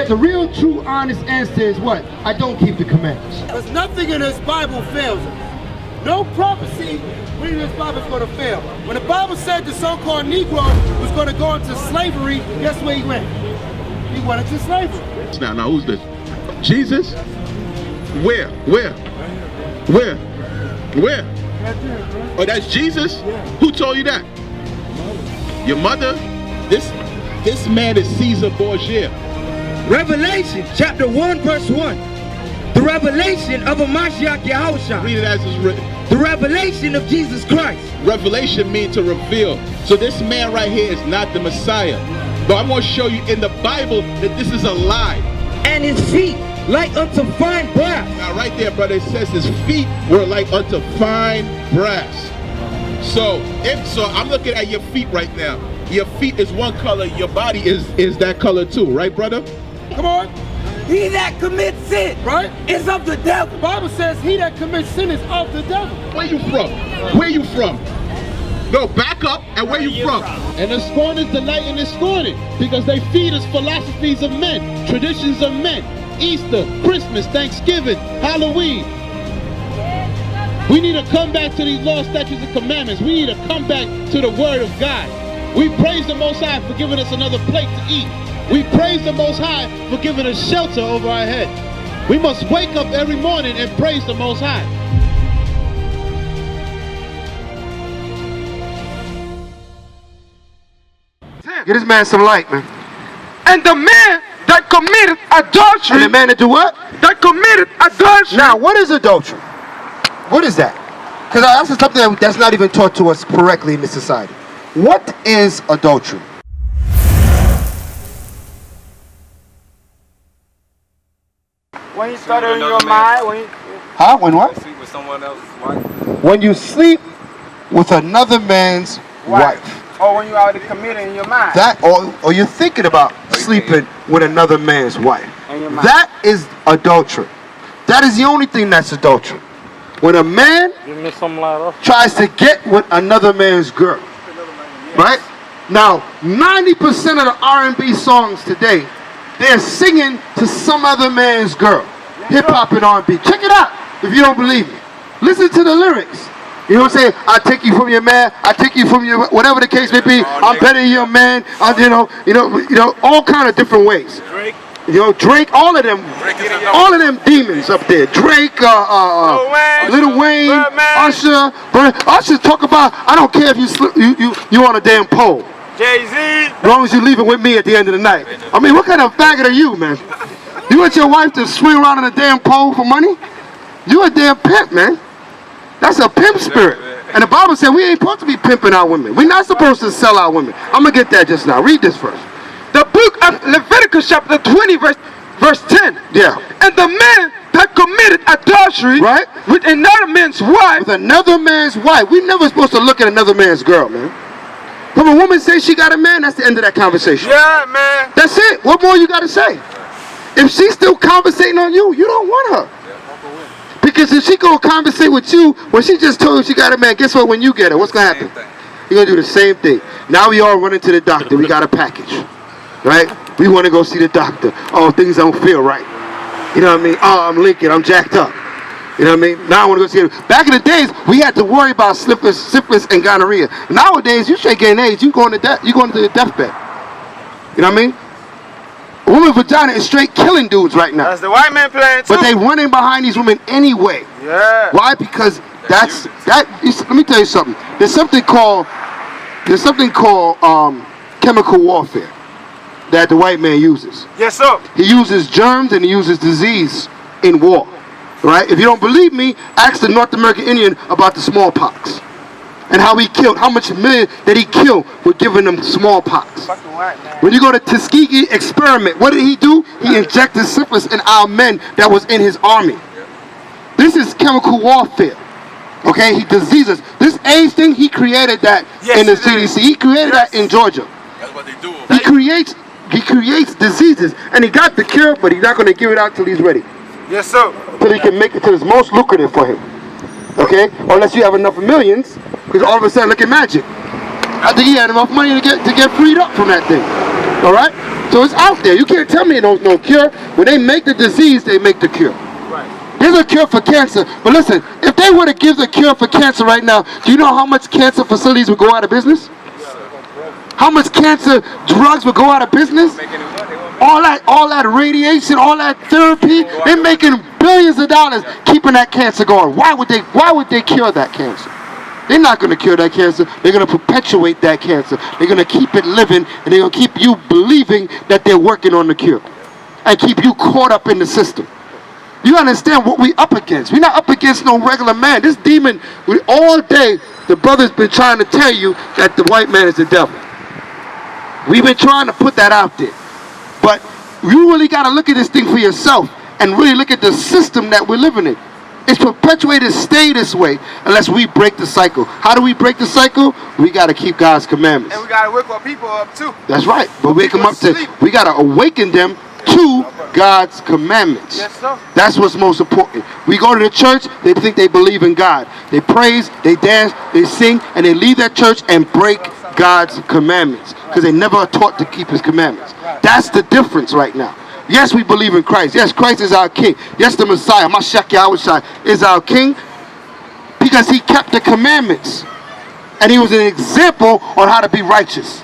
The real, true, honest answer is what? I don't keep the commandments. Because nothing in this Bible fails us. No prophecy reading this Bible is going to fail. When the Bible said the so-called Negro was going to go into slavery, guess where he went? He went into slavery. Now who's this? Jesus? Where? Oh, that's Jesus? Who told you that? Your mother? This man is Caesar Borgia. Revelation chapter 1 verse 1. The revelation of a Mashiach Yahushua. Read it as it's written. The revelation of Jesus Christ. Revelation means to reveal. So this man right here is not the Messiah. But I'm going to show you in the Bible that this is a lie. And his feet like unto fine brass. Now right there, brother, it says his feet were like unto fine brass. So I'm looking at your feet right now. Your feet is one color, your body is that color too, right, brother? Come on. He that commits sin, right, is of the devil. The Bible says he that commits sin is of the devil. Where you from? Where you from? No, back up, and where you from? And the scorners delight in the scorning, because they feed us philosophies of men, traditions of men. Easter, Christmas, Thanksgiving, Halloween. We need to come back to these laws, statutes, and commandments. We need to come back to the word of God. We praise the Most High for giving us another plate to eat. We praise the Most High for giving us shelter over our head. We must wake up every morning and praise the Most High. Get this man some light, man. And the man that committed adultery. And the man that do what? That committed adultery. Now, what is adultery? What is that? Because that's something that's not even taught to us correctly in this society. What is adultery? When you stutter in your mind, when you... Huh? When what? Sleep with someone else's wife. When you sleep with another man's wife. Or when you already committed in your mind. That, or you're thinking about sleeping with another man's wife. In your mind. That is adultery. That is the only thing that's adultery. When a man tries to get with another man's girl. Right? Now, 90% of the R&B songs today, they're singing to some other man's girl. Hip-hop and R&B. Check it out if you don't believe me. Listen to the lyrics. You know what I'm saying? I take you from your man. I take you from your, whatever the case may be. I'm better than your man. You know, all kind of different ways. You know, Drake, all of them demons up there. Drake, Lil Wayne, Usher. Usher talk about, I don't care if you on a damn pole. Jay-Z. As long as you leave it with me at the end of the night. I mean, what kind of faggot are you, man? You want your wife to swing around on a damn pole for money? You a damn pimp, man. That's a pimp spirit. And the Bible said we ain't supposed to be pimping our women. We're not supposed to sell our women. I'm going to get that just now. Read this first. The book of Leviticus chapter 20 verse 10. Yeah. And the man that committed adultery, right, with another man's wife. With another man's wife. We never supposed to look at another man's girl, man. When a woman says she got a man, that's the end of that conversation. Yeah, man. That's it. What more you got to say? If she's still conversating on you, you don't want her. Because if she gonna conversate with you when she just told you she got a man, guess what? When you get her, what's gonna happen? You're gonna do the same thing. Now we all running to the doctor. We got a package, right? We want to go see the doctor. Oh, things don't feel right. You know what I mean? Oh, I'm leaking. I'm jacked up. You know what I mean? Now I want to go see it. Back in the days, we had to worry about syphilis and gonorrhea. Nowadays, you straight getting AIDS. You going to the deathbed. You know what I mean? A woman's vagina is straight killing dudes right now. That's the white man playing too. But they running behind these women anyway. Yeah. Why? Because let me tell you something. There's something called chemical warfare that the white man uses. Yes, sir. He uses germs and he uses disease in war. Right? If you don't believe me, ask the North American Indian about the smallpox. And how much million did he kill with giving them smallpox. When you go to Tuskegee experiment, what did he do? He injected syphilis in our men that was in his army. This is chemical warfare. Okay, he diseases. This AIDS thing, he created that in the CDC. He created that in Georgia. That's what they do. He creates diseases, and he got the cure, but he's not going to give it out till he's ready. Yes, sir. Till he can make it till it's most lucrative for him. Okay, unless you have enough millions, because all of a sudden, look at Magic. I think he had enough money to get freed up from that thing. All right? So it's out there. You can't tell me there's no cure. When they make the disease, they make the cure. There's a cure for cancer. But listen, if they were to give the cure for cancer right now, do you know how much cancer facilities would go out of business? How much cancer drugs would go out of business? All that radiation, all that therapy, they're making billions of dollars keeping that cancer going. Why would they cure that cancer? They're not going to cure that cancer. They're going to perpetuate that cancer. They're going to keep it living, and they're going to keep you believing that they're working on the cure and keep you caught up in the system. You understand what we up against? We're not up against no regular man. This demon, all day, the brother's been trying to tell you that the white man is the devil. We've been trying to put that out there. But you really got to look at this thing for yourself and really look at the system that we're living in. It's perpetuated to stay this way unless we break the cycle. How do we break the cycle? We got to keep God's commandments. And we got to wake our people up too. That's right. But wake them up to, we got to awaken them to God's commandments. Yes, sir. That's what's most important. We go to the church, they think they believe in God. They praise, they dance, they sing, and they leave that church and break God's commandments because they never are taught to keep his commandments. That's the difference right now. Yes, we believe in Christ. Yes, Christ is our king. Yes, the Messiah, Mashiach Yahushua, is our king because he kept the commandments. And he was an example on how to be righteous.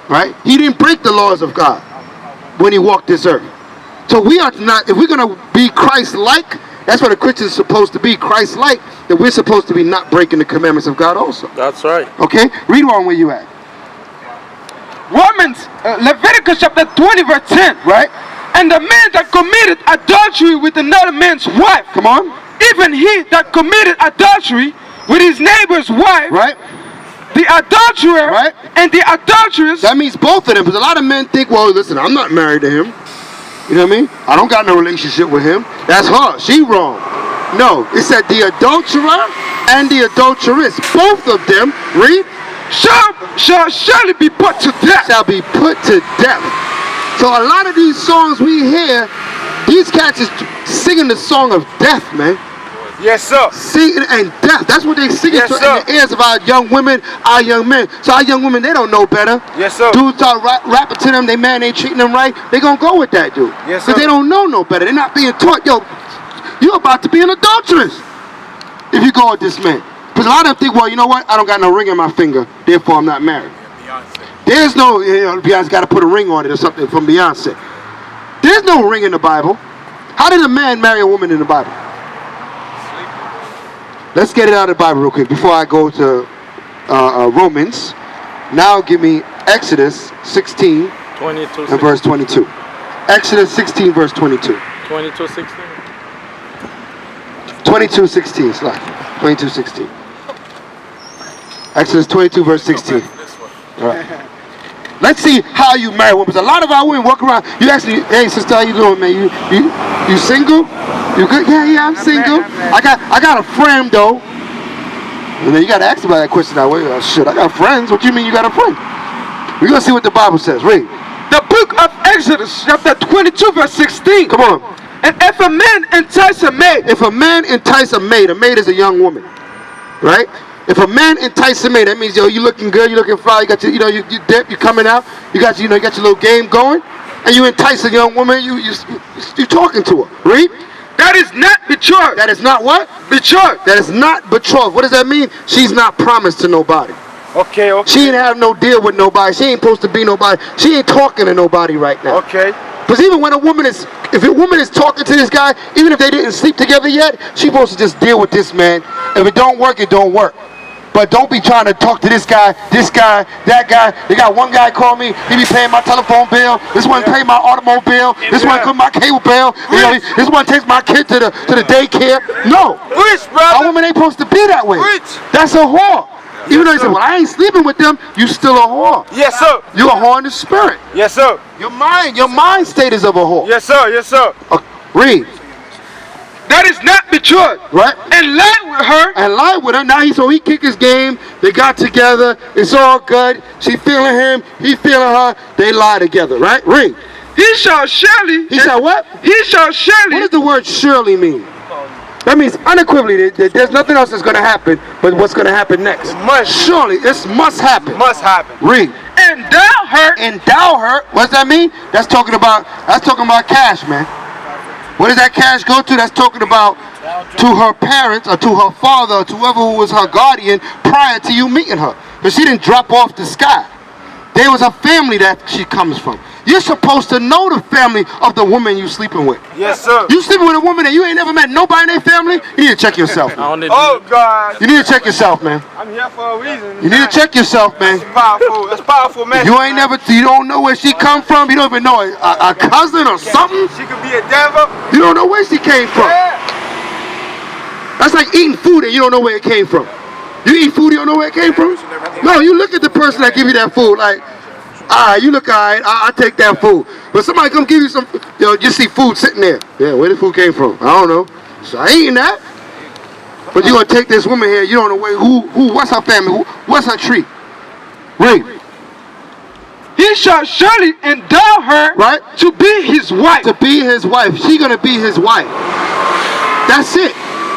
Right? He didn't break the laws of God when he walked this earth. So we are not, if we're going to be Christ-like, that's what a Christian is supposed to be, Christ-like, that we're supposed to be not breaking the commandments of God also. That's right. Okay? Read on where you at. Leviticus chapter 20 verse 10. Right? And the man that committed adultery with another man's wife. Come on. Even he that committed adultery with his neighbor's wife. Right? The adulterer, right, and the adulteress. That means both of them. Because a lot of men think, well, listen, I'm not married to him. You know what I mean? I don't got no relationship with him. That's her. She wrong. No. It said the adulterer and the adulteress. Both of them, read, shall surely be put to death. Shall be put to death. So a lot of these songs we hear, these cats is singing the song of death, man. Yes, sir. Singing and death. That's what they singing yes, in the ears of our young women, our young men. So our young women, they don't know better. Yes, sir. Dudes start rapping to them, they man ain't treating them right. They gonna go with that dude. Yes, sir. Because they don't know no better. They're not being taught, yo, you're about to be an adulteress if you go with this man. Because a lot of them think, well, you know what? I don't got no ring in my finger, therefore I'm not married. There's no, Beyonce got to put a ring on it or something from Beyonce. There's no ring in the Bible. How did a man marry a woman in the Bible? Let's get it out of the Bible real quick before I go to Romans. Now give me Exodus 16 and verse 22. Exodus 16 verse 22. 22:16. 22:16. Slide. 22:16. Exodus 22 verse 16. All right. Let's see how you marry women. Because a lot of our women walk around. You ask me, hey sister, how you doing, man? You single? You good? Yeah, I'm single. I got a friend though. And then you got to ask about that question now. Wait, shit, I got friends. What do you mean you got a friend? We're gonna see what the Bible says. Read. The book of Exodus, chapter 22, verse 16. Come on. And if a man entice a maid. If a man entice a maid is a young woman, right? If a man entice a maid, that means, yo, you looking good, you looking fly, you got your, you dip, you coming out, you got your little game going, and you entice a young woman, you talking to her. Read. That is not betrothed. That is not what? Betrothed. That is not betrothed. What does that mean? She's not promised to nobody. Okay. She ain't have no deal with nobody. She ain't supposed to be nobody. She ain't talking to nobody right now. Okay. Because even when if a woman is talking to this guy, even if they didn't sleep together yet, she's supposed to just deal with this man. If it don't work, it don't work. But don't be trying to talk to this guy, that guy. They got one guy call me, he be paying my telephone bill. This one pay my automobile. This one put my cable bill. You know, this one takes my kid to the daycare. No. Rich, brother. A woman ain't supposed to be that way. Rich. That's a whore. Even though you say, well, I ain't sleeping with them, you still a whore. Yes, sir. You a whore in the spirit. Yes, sir. Your mind state is of a whore. Yes, sir. Yes, sir. Read. That is not betrothed. Right. And lie with her. And lie with her. Now he kick his game. They got together. It's all good. She feeling him. He feeling her. They lie together. Right. Read. He shall surely. He shall what? He shall surely. What does the word surely mean? That means unequivocally that there's nothing else that's going to happen but what's going to happen next. It must. Surely. This must happen. Must happen. Read. endow her. Endow her. What does that mean? That's talking about cash, man. Where does that cash go to? That's talking about to her parents or to her father or to whoever who was her guardian prior to you meeting her. Because she didn't drop off the sky. There was a family that she comes from. You're supposed to know the family of the woman you sleeping with. Yes, sir. You sleeping with a woman that you ain't never met nobody in their family? You need to check yourself, man. Oh, God. You need to check yourself, man. I'm here for a reason. You need to check yourself, man. It's powerful. It's powerful, man. You don't know where she come from. You don't even know a cousin or something. She could be a devil. You don't know where she came from. Yeah. That's like eating food and you don't know where it came from. You eat food, you don't know where it came from? No, you look at the person that give you that food like, alright, you look alright, I'll take that food. But somebody come give you some, you see food sitting there. Yeah, where the food came from? I don't know. So I ain't eating that. But you gonna take this woman here, you don't know where, who, what's her family, what's her tree? Read. He shall surely endow her, right, to be his wife. To be his wife. She gonna be his wife. That's it.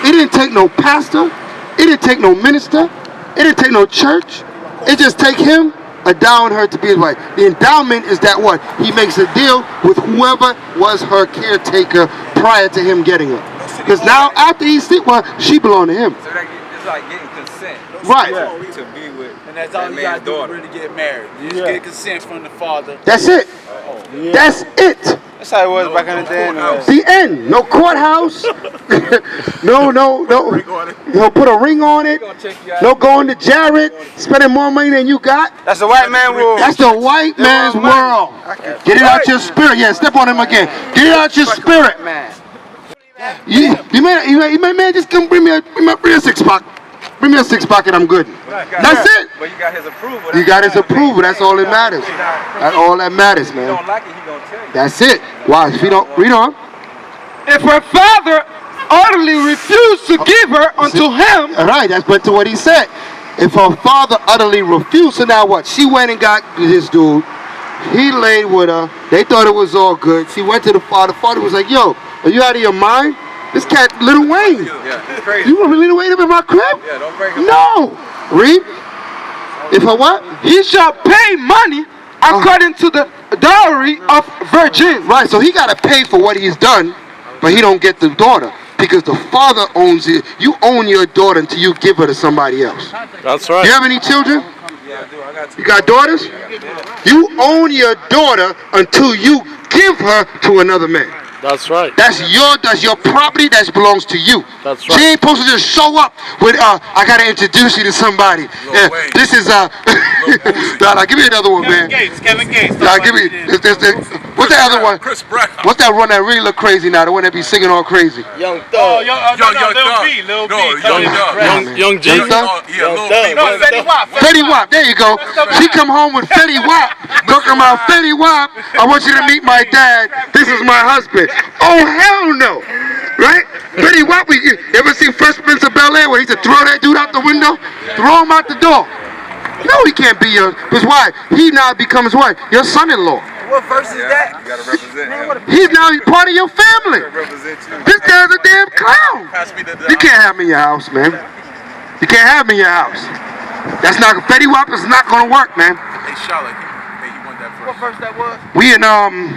It didn't take no pastor. It didn't take no minister. It didn't take no church. It just take him endowing her to be his wife. The endowment is that what? He makes a deal with whoever was her caretaker prior to him getting her. Because now after he sleep with her, she belonged to him. So it's like getting consent. Right. To be with and that's all you gotta do to really get married. You just get consent from the father. That's it. That's it. That's how it was back in the day. The end. No courthouse. no, put a ring on it. No going to Jared, spending more money than you got. That's the white man world. That's the white man's world. Get it out your spirit. Yeah, step on him again. Get it out your spirit. You may just come bring me a 6-pack. Bring me a 6-pack and I'm good. That's it. But you got his approval. You got his approval. That's all that matters. That's all that matters, man. If you don't like it, he gonna tell you. That's it. Why? If you don't, read on. If her father utterly refused to give her unto him. All right, that's but to what he said. If her father utterly refused, so now what? She went and got this dude. He laid with her. They thought it was all good. She went to the father. The father was like, yo, are you out of your mind? This cat, Lil Wayne. Yeah, crazy. You want me Lil Wayne up in my crib? Yeah, don't break him. No. Read. If her what? He shall pay money according to the dowry of virgins. Right, so he got to pay for what he's done, but he don't get the daughter. Because the father owns it. You own your daughter until you give her to somebody else. That's right. You have any children? Yeah, I do. I got 2. You got daughters? You own your daughter until you give her to another man. That's right. That's your property that belongs to you. That's right. She ain't supposed to just show up with I gotta introduce you to somebody. This is nah, give me another one, man. Kevin Gates. Nah, give me what's that other one? Chris Brown. What's that one that really look crazy now? The one that be singing all crazy. Young Thug. Young G. Young Thug? Fetty Wap. Fetty Wap, there you go. She come home with Fetty Wap, talking about Fetty Wap. I want you to meet my dad. This is my husband. Oh hell no, right? Fetty Wap, you ever seen Fresh Prince of Bel-Air where he said throw that dude out the window? Throw him out the door. No, he can't be your, because why? He now becomes what? Your son-in-law. What verse is that? You gotta represent him. He's now part of your family. Represent you. This guy's a damn clown. Pass me the You can't have me in your house, man. You can't have me in your house. That's not, Fetty Wap is not gonna work, man. Hey, Charlotte. Hey, you want that first? What verse that was? We in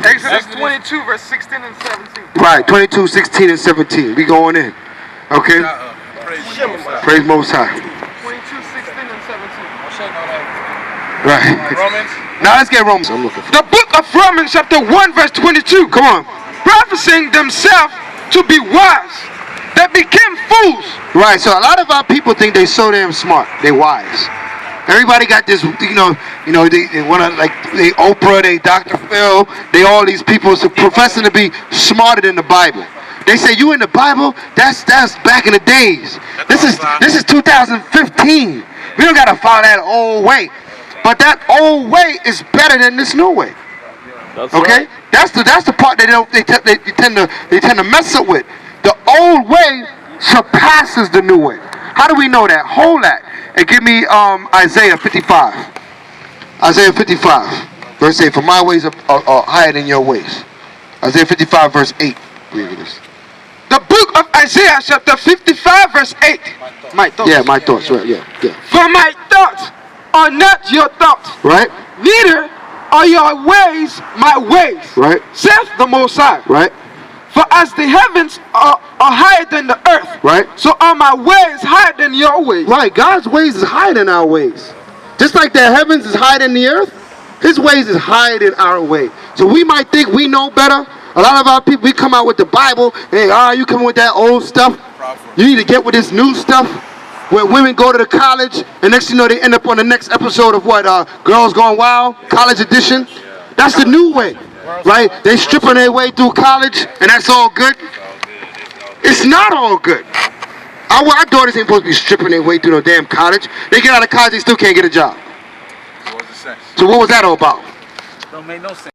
Exodus 22, verse 16 and 17. right, 22, 16, and 17. We going in. Okay? Praise Most High. 22, 16 and 17. Right. Romans. Now let's get Romans. I'm looking for. The book of Romans chapter 1 verse 22. Come on. Prophesying themselves to be wise, that became fools. Right, so a lot of our people think they so damn smart. They wise. Everybody got this, they want to, like, they Oprah, they Dr. Phil, they all these people professing to be smarter than the Bible. They say, you in the Bible? That's back in the days. This is 2015. We don't got to follow that old way. But that old way is better than this new way. Okay? That's the part they tend to mess up with. The old way surpasses the new way. How do we know that? Hold that and give me Isaiah 55. Isaiah 55, verse 8. For my ways are higher than your ways. Isaiah 55, verse 8. Read this. The book of Isaiah chapter 55 verse 8. My thoughts. Yeah, my thoughts. Right. Yeah. For my thoughts are not your thoughts. Right. neither are your ways my ways, Right. saith the Most High. Right? For as the heavens are higher than the earth, Right? so are my ways higher than your ways. Right. God's ways is higher than our ways. Just like the heavens is higher than the earth, his ways is higher than our way. So we might think we know better. A lot of our people, we come out with the Bible, and you come with that old stuff. You need to get with this new stuff. Where women go to the college, and next thing you know, they end up on the next episode of what? Girls Gone Wild, college edition. That's the new way, right? They stripping their way through college, and that's all good. It's not all good. Our daughters ain't supposed to be stripping their way through no damn college. They get out of college, they still can't get a job. What was the sense? So what was that all about? Don't make no sense.